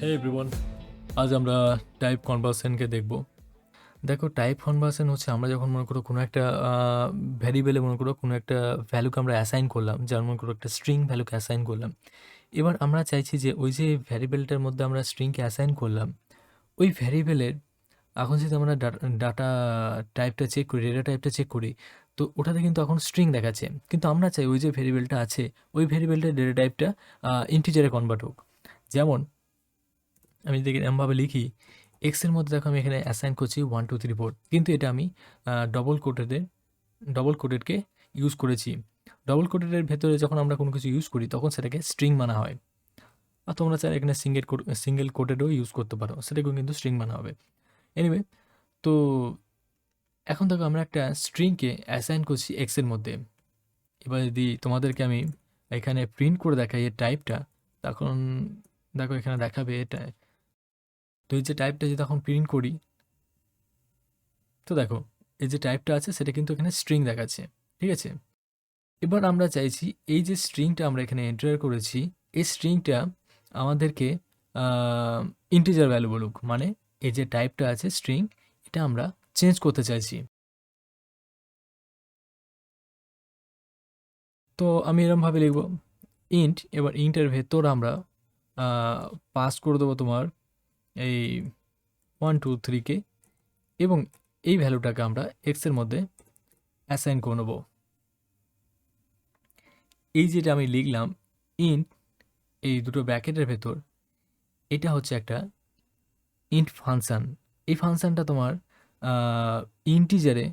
হে everyone, আজ আমরা type কনভার্সনকে দেখব। দেখো, টাইপ কনভার্সন হচ্ছে আমরা যখন মনে করো কোনো একটা ভ্যারিয়েবলে মনে করো কোনো একটা ভ্যালুকে আমরা অ্যাসাইন করলাম, যার মনে করো একটা স্ট্রিং ভ্যালুকে অ্যাসাইন করলাম। এবার আমরা চাইছি যে ওই যে ভ্যারিয়েবলটার মধ্যে আমরা স্ট্রিংকে অ্যাসাইন করলাম, ওই ভ্যারিয়েবলের এখন যদি আমরা ডাটা টাইপটা চেক করি, ডেটা টাইপটা চেক করি, তো ওটাতে কিন্তু এখন স্ট্রিং দেখাচ্ছে, কিন্তু আমরা চাই ওই যে ভ্যারিয়েবলটা আছে ওই ভ্যারিয়েবলটার ডেটা টাইপটা ইন্টিজারে কনভার্ট হোক। যেমন আমি যদি এমনভাবে লিখি, এক্সের মধ্যে দেখো আমি এখানে অ্যাসাইন করছি 1 2 3 4, কিন্তু এটা আমি ডবল কোটেডকে ইউজ করেছি। ডবল কোটেডের ভেতরে যখন আমরা কোনো কিছু ইউজ করি তখন সেটাকে স্ট্রিং মানা হয়। আর তোমরা চাই এখানে সিঙ্গেল কোটেডও ইউজ করতে পারো, সেটাকেও কিন্তু স্ট্রিং মানা হবে। এনিওয়ে, তো এখন দেখো আমরা একটা স্ট্রিংকে অ্যাসাইন করছি এক্সের মধ্যে। এবার যদি তোমাদেরকে আমি এখানে প্রিন্ট করে দেখাই এর টাইপটা, তখন দেখো এখানে দেখাবে এটা। তো এই যে টাইপটা যদি এখন প্রিন্ট করি, তো দেখো এই যে টাইপটা আছে সেটা কিন্তু এখানে স্ট্রিং দেখাচ্ছে। ঠিক আছে, এবার আমরা চাইছি এই যে স্ট্রিংটা আমরা এখানে এন্টার করেছি, এই স্ট্রিংটা আমাদেরকে ইন্টিজার ভ্যালু বলুক, মানে এই যে টাইপটা আছে স্ট্রিং, এটা আমরা চেঞ্জ করতে চাইছি। তো আমি এরমভাবে লিখব ইন্ট, এবার ইন্টের ভেতর আমরা পাস করে দেবো তোমার এই 1 2 3কে, এবং এই ভ্যালুটাকে আমরা এক্সের মধ্যে অ্যাসাইন করে নেবো। এই যেটা আমি লিখলাম ইন্ট, এই দুটো ব্র্যাকেটের ভেতর, এটা হচ্ছে একটা ইন্ট ফাংশান। এই ফাংশানটা তোমার ইন্টিজারে,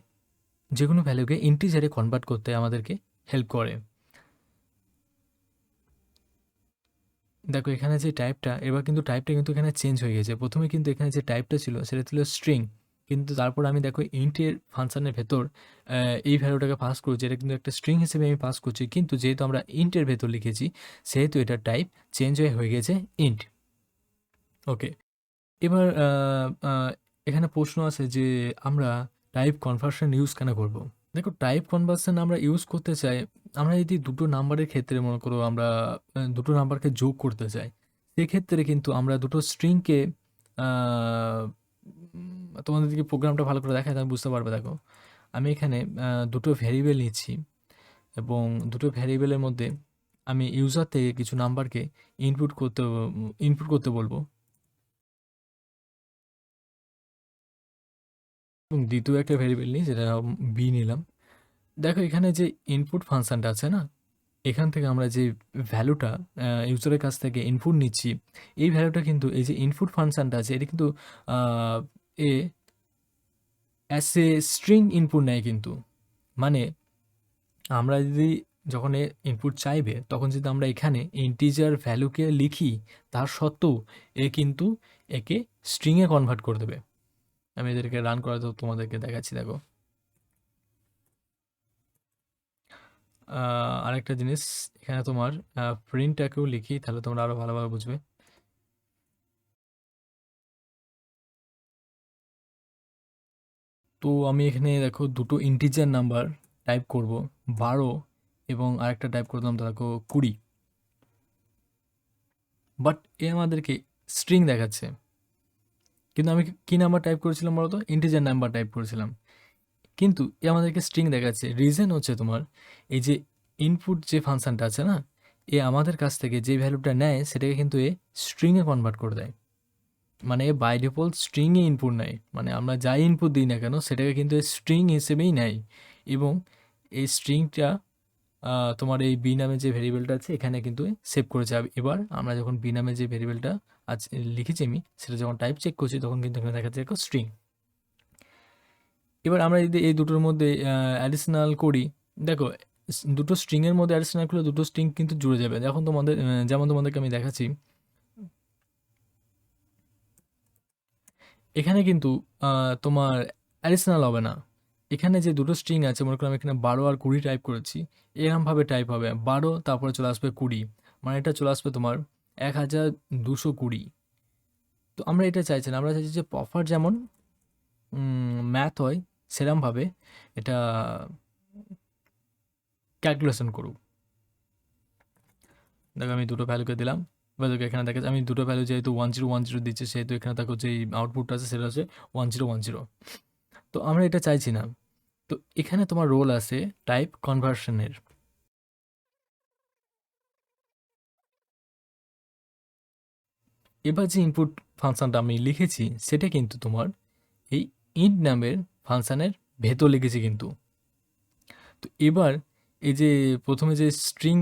যে কোনো ভ্যালুকে ইন্টিজারে কনভার্ট করতে আমাদেরকে হেল্প করে। দেখো এখানে যে টাইপটা, এবার কিন্তু টাইপটা কিন্তু এখানে চেঞ্জ হয়ে গেছে। প্রথমে কিন্তু এখানে যে টাইপটা ছিল সেটা ছিল স্ট্রিং, কিন্তু তারপর আমি দেখো ইন্টের ফাংশনের ভেতর এই ভ্যালুটাকে পাস করছি, এটা কিন্তু একটা স্ট্রিং হিসেবে আমি পাস করছি, কিন্তু যেহেতু আমরা ইন্টের ভেতর লিখেছি সেহেতু এটার টাইপ চেঞ্জ হয়ে গেছে ইন্ট। ওকে, এবার এখানে প্রশ্ন আছে যে আমরা টাইপ কনভার্সন ইউজ কেন করব। দেখো, টাইপ কনভার্সন আমরা ইউজ করতে চাই আমরা যদি দুটো নাম্বারের ক্ষেত্রে মনে করো আমরা দুটো নাম্বারকে যোগ করতে চাই, সেক্ষেত্রে কিন্তু আমরা দুটো স্ট্রিংকে তোমাদের দিকে প্রোগ্রামটা ভালো করে দেখায়, তুমি বুঝতে পারবে। দেখো আমি এখানে দুটো ভ্যারিয়েবল নিচ্ছি, এবং দুটো ভ্যারিয়েবলের মধ্যে আমি ইউজার থেকে কিছু নাম্বারকে ইনপুট করতে বলবো, এবং দ্বিতীয় একটা ভ্যারিয়েবল নিই যেটা বি নিলাম। দেখো এখানে যে ইনপুট ফাংশনটা আছে না, এখান থেকে আমরা যে ভ্যালুটা ইউজারের কাছ থেকে ইনপুট নিচ্ছি, এই ভ্যালুটা কিন্তু এই যে ইনপুট ফাংশনটা আছে এটা কিন্তু এ অ্যাস এ স্ট্রিং ইনপুট নেয় কিন্তু। মানে আমরা যদি যখন ইনপুট চাইবে তখন যদি আমরা এখানে ইন্টিজার ভ্যালুকে লিখি, তার সত্ত্বেও এ কিন্তু একে স্ট্রিংয়ে কনভার্ট করে দেবে। আমি এদেরকে রান করা তো তোমাদেরকে দেখাচ্ছি। দেখো আরেকটা জিনিস, এখানে তোমার প্রিন্টটাকেও লিখি, তাহলে তোমরা আরও ভালোভাবে বুঝবে। তো আমি এখানে দেখো দুটো ইন্টিজার নাম্বার টাইপ করব, 12, এবং আরেকটা টাইপ করলাম দেখো 20। বাট এ আমাদেরকে স্ট্রিং দেখাচ্ছে, কিন্তু আমি কি নাম্বার টাইপ করেছিলাম বলতো? ইন্টিজার নাম্বার টাইপ করেছিলাম, কিন্তু এ আমাদেরকে স্ট্রিং দেখাচ্ছে। রিজন হচ্ছে তোমার এই যে ইনপুট যে ফাংশনটা আছে না, এ আমাদের কাছ থেকে যে ভ্যালুটা নেয় সেটাকে কিন্তু এ স্ট্রিংয়ে কনভার্ট করে দেয়। মানে বাই ডিফল্ট স্ট্রিংয়ে ইনপুট নেয়, মানে আমরা যাই ইনপুট দিই না কেন সেটাকে কিন্তু স্ট্রিং হিসেবেই নেয়। এবং এই স্ট্রিংটা তোমার এই বি নামে যে ভেরিয়েবলটা আছে এখানে কিন্তু সেভ করেছে। এবার আমরা যখন বি নামে যে ভেরিয়েবলটা আছে লিখেছি আমি, সেটা যখন টাইপ চেক করছি তখন কিন্তু এখানে দেখা যাচ্ছে স্ট্রিং। এবার আমরা যদি এই দুটোর মধ্যে অ্যাডিশনাল করি, দেখো দুটো স্ট্রিংয়ের মধ্যে অ্যাডিশনাল করলে দুটো স্ট্রিং কিন্তু জুড়ে যাবে। এখন তোমাদের যেমন তোমাদেরকে আমি দেখাচ্ছি, এখানে কিন্তু তোমার অ্যাডিশনাল হবে না। এখানে যে দুটো স্ট্রিং আছে, মনে করো আমি এখানে 12 আর 20 টাইপ করেছি, এরমভাবে টাইপ হবে 12, তারপরে চলে আসবে 20, মানে এটা চলে আসবে তোমার 1220। তো আমরা এটা চাইছি না, আমরা চাইছি যে প্রপার যেমন ম্যাথ হয় সেরমভাবে এটা ক্যালকুলেশন করুক। দেখো আমি দুটো ভ্যালুকে দিলাম, এবার দেখো এখানে দেখা যাচ্ছে আমি দুটো ভ্যালু যেহেতু 1010 দিচ্ছে, সেহেতু এখানে দেখো যে আউটপুটটা আছে সেটা হচ্ছে 1010। তো আমরা এটা চাইছি না। তো এখানে তোমার রোল আছে টাইপ কনভার্সনের। এবার যে ইনপুট ফাংশনটা আমি লিখেছি সেটা কিন্তু তোমার এই ইন্ট নামের ফাংশনের ভেতর লিখেছি কিন্তু। তো এবার এই যে প্রথমে যে স্ট্রিং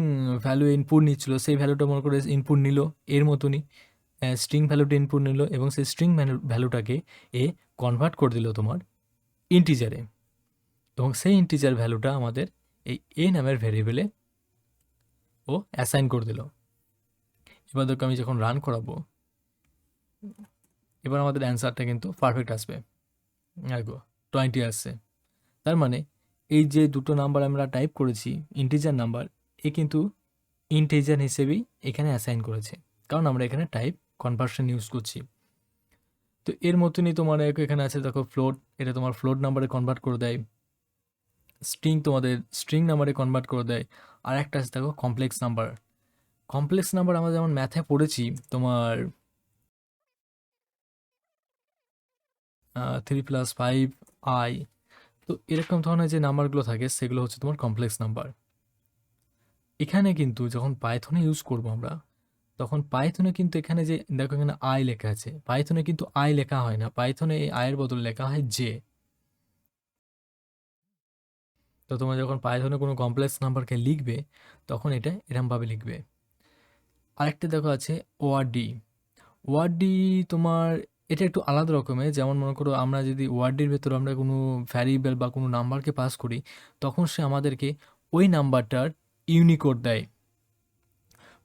ভ্যালু ইনপুট নিচ্ছিল সেই ভ্যালুটা মনে করে ইনপুট নিল এর মতনই, স্ট্রিং ভ্যালুটা ইনপুট নিল এবং সেই স্ট্রিং ভ্যালুটাকে এ কনভার্ট করে দিল তোমার ইন্টিজারে, এবং সেই ইন্টিজার ভ্যালুটা আমাদের এই এ নামের ভ্যারিয়েবলে ও অ্যাসাইন করে দিল। এবার দেখো আমি যখন রান করাবো, এবার আমাদের অ্যান্সারটা কিন্তু পারফেক্ট আসবে। দেখো 20 আসছে। তার মানে এই যে দুটো নাম্বার আমরা টাইপ করেছি ইন্টিজার নাম্বার, এ কিন্তু ইন্টিজার হিসেবেই এখানে অ্যাসাইন করেছে, কারণ আমরা এখানে টাইপ কনভার্সন ইউজ করছি। তো এর মতনই তোমার এখানে আছে দেখো ফ্লোট, এটা তোমার ফ্লোট নাম্বারে কনভার্ট করে দেয়। স্ট্রিং তোমাদের স্ট্রিং নাম্বারে কনভার্ট করে দেয়। আর একটা আছে দেখো কমপ্লেক্স নাম্বার। কমপ্লেক্স নাম্বার আমরা যেমন ম্যাথে পড়েছি তোমার 3+5i, তো এরকম ধরনের যে নাম্বারগুলো থাকে সেগুলো হচ্ছে তোমার কমপ্লেক্স নাম্বার। এখানে কিন্তু যখন পাইথনে ইউজ করব আমরা, তখন পাইথনে কিন্তু এখানে যে দেখো এখানে আই লেখা আছে, পাইথনে কিন্তু আই লেখা হয় না, পাইথনে এই আয়ের বদলে লেখা হয় জে। তো তোমরা যখন পাইথনে কোনো কমপ্লেক্স নাম্বারকে লিখবে তখন এটা এরমভাবে লিখবে। আরেকটা দেখো আছে ওআরডি। ওআরডি তোমার এটা একটু আলাদা রকমের, যেমন মনে করো আমরা যদি ওআরডির ভেতরে আমরা কোনো ভ্যারিয়েবল বা কোনো নাম্বারকে পাস করি, তখন সে আমাদেরকে ওই নাম্বারটার ইউনিকোড দেয়।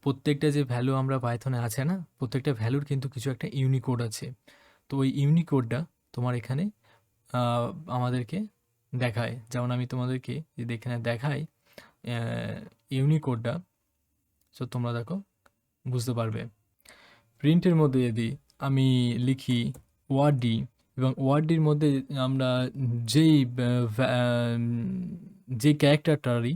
প্রত্যেকটা যে ভ্যালু আমরা পাইথনে আছে না, প্রত্যেকটা ভ্যালুর কিন্তু কিছু একটা ইউনিকোড আছে। তো ওই ইউনিকোডটা তোমার এখানে আমাদেরকে দেখায়। যেমন আমি তোমাদেরকে যদি এখানে দেখাই ইউনিকোডটা, সো তোমরা দেখো বুঝতে পারবে। প্রিন্টের মধ্যে যদি আমি লিখি ওয়ার্ডি, এবং ওয়ার্ডির মধ্যে আমরা যেই যে ক্যারেক্টারটারই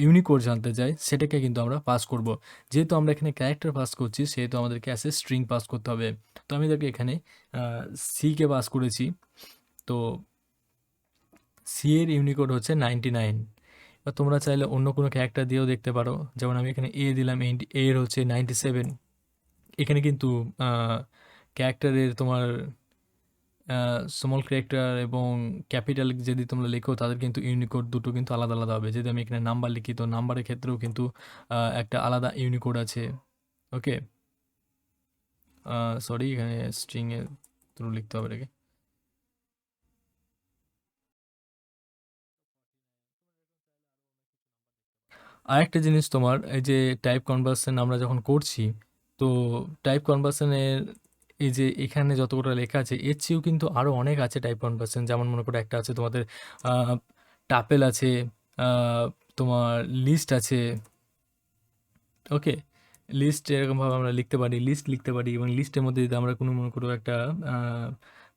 ইউনিকোড জানতে চাই সেটাকে কিন্তু আমরা পাস করব। যেহেতু আমরা এখানে ক্যারেক্টার পাস করছি সেহেতু আমাদেরকে অ্যাজ এ স্ট্রিং পাস করতে হবে। তো আমি দেখি এখানে সিকে পাস করেছি, তো সি এর ইউনিকোড হচ্ছে 99। বা তোমরা চাইলে অন্য কোনো ক্যারেক্টার দিয়েও দেখতে পারো, যেমন আমি এখানে এ দিলাম, এ এর হচ্ছে 97। এখানে কিন্তু ক্যারেক্টারের তোমার স্মল ক্যারেক্টার এবং ক্যাপিটাল যদি তোমরা লেখো তাদের কিন্তু ইউনিকোড দুটো কিন্তু আলাদা আলাদা হবে। যদি আমি এখানে নাম্বার লিখি তো নাম্বারের ক্ষেত্রেও কিন্তু একটা আলাদা ইউনিকোড আছে। ওকে, সরি এখানে স্ট্রিংয়ের থ্রু লিখতে হবে এটাকে। আরেকটা জিনিস তোমার এই যে টাইপ কনভার্সন আমরা যখন করছি, তো টাইপ কনভার্সনের এই যে এখানে যতগুলো লেখা আছে এর চেয়েও কিন্তু আরও অনেক আছে টাইপ কনভার্সন। যেমন মনে করো একটা আছে তোমাদের টাপেল আছে, আহ, তোমার লিস্ট আছে। ওকে, লিস্ট এরকমভাবে আমরা লিখতে পারি, লিস্ট লিখতে পারি, এবং লিস্টের মধ্যে যদি আমরা কোনো মনে করো একটা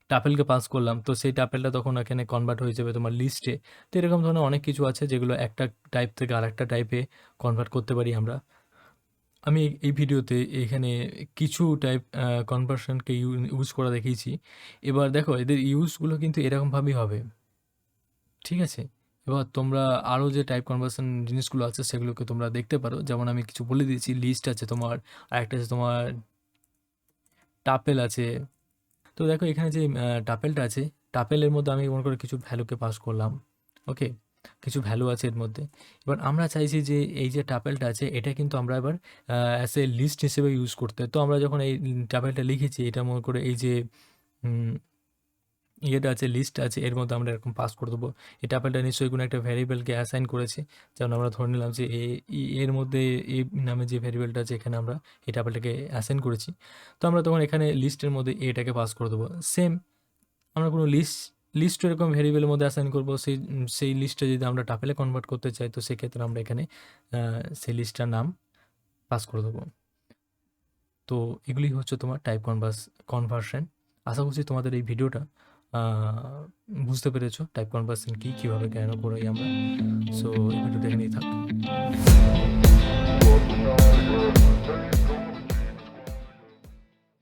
টাপেলকে পাস করলাম তো সেই টাপেলটা তখন এখানে কনভার্ট হয়ে যাবে তোমার লিস্টে। তো এরকম ধরনের অনেক কিছু আছে যেগুলো একটা টাইপ থেকে আরেকটা টাইপে কনভার্ট করতে পারি আমরা। আমি এই ভিডিওতে এখানে কিছু টাইপ কনভার্সনকে ইউজ করা দেখিয়েছি। এবার দেখো এদের ইউজগুলো কিন্তু এরকমভাবেই হবে, ঠিক আছে? এবার তোমরা আরও যে টাইপ কনভার্সন জিনিসগুলো আছে সেগুলোকে তোমরা দেখতে পারো। যেমন আমি কিছু বলে দিয়েছি, লিস্ট আছে তোমার, আরেকটা আছে তোমার টাপেল আছে। তো দেখো এখানে যে টাপেলটা আছে, টাপেলের মধ্যে আমি মনে করে কিছু ভ্যালুকে পাস করলাম। ওকে, কিছু ভ্যালু আছে এর মধ্যে। এবার আমরা চাইছি যে এই যে টাপেলটা আছে এটা কিন্তু আমরা এবার অ্যাজ এ লিস্ট হিসেবে ইউজ করতে। তো আমরা যখন এই টাপেলটা লিখেছি এটা মনে করে এই যে ইয়েটা আছে, লিস্ট আছে, এর মধ্যে আমরা এরকম পাস করে দেবো। এই টাপেলটা নিশ্চয়ই কোনো একটা ভ্যারিয়েবলকে অ্যাসাইন করেছে। যেমন আমরা ধরে নিলাম যে এর মধ্যে এ নামে যে ভ্যারিয়েবলটা আছে এখানে আমরা এই টাপেলটাকে অ্যাসাইন করেছি। তো আমরা তখন এখানে লিস্টের মধ্যে এটাকে পাস করে দেবো। সেম আমরা কোনো লিস্ট এরকম ভ্যারিয়েবলের মধ্যে অ্যাসাইন করবো, সেই লিস্টটা যদি আমরা টাপেলে কনভার্ট করতে চাই তো সেক্ষেত্রে আমরা এখানে সেই লিস্টটার নাম পাস করে দেবো। তো এগুলি হচ্ছে তোমার টাইপ কনভার্সন। আশা করছি তোমাদের এই ভিডিওটা বুঝতে পেরেছো টাইপ কনভার্সন কী, কীভাবে কেন করাই আমরা। সো এই ভিডিওটা এখানেই থাক।